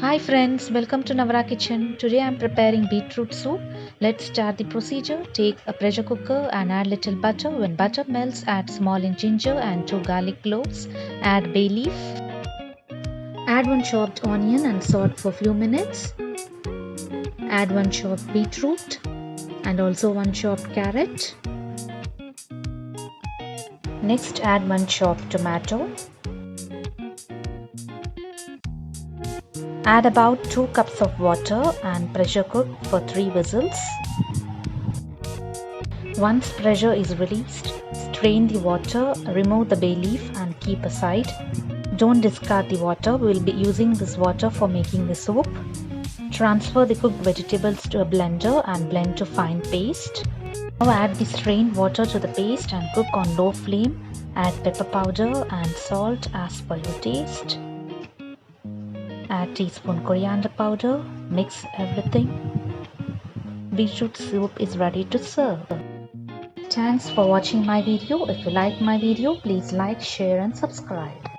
Hi friends, welcome to Navra Kitchen. Today I am preparing beetroot soup. Let's start the procedure. Take a pressure cooker and add little butter. When butter melts, add small ginger and 2 garlic cloves. Add bay leaf. Add 1 chopped onion and saute for few minutes. Add 1 chopped beetroot and also 1 chopped carrot. Next add 1 chopped tomato. Add about 2 cups of water and pressure cook for 3 whistles. Once pressure is released, strain the water, remove the bay leaf and keep aside. Don't discard the water, we will be using this water for making the soup. Transfer the cooked vegetables to a blender and blend to fine paste. Now add the strained water to the paste and cook on low flame. Add pepper powder and salt as per your taste. Add teaspoon coriander powder, mix everything. Beetroot soup is ready to serve. Thanks for watching my video. If you like my video, please like, share and subscribe.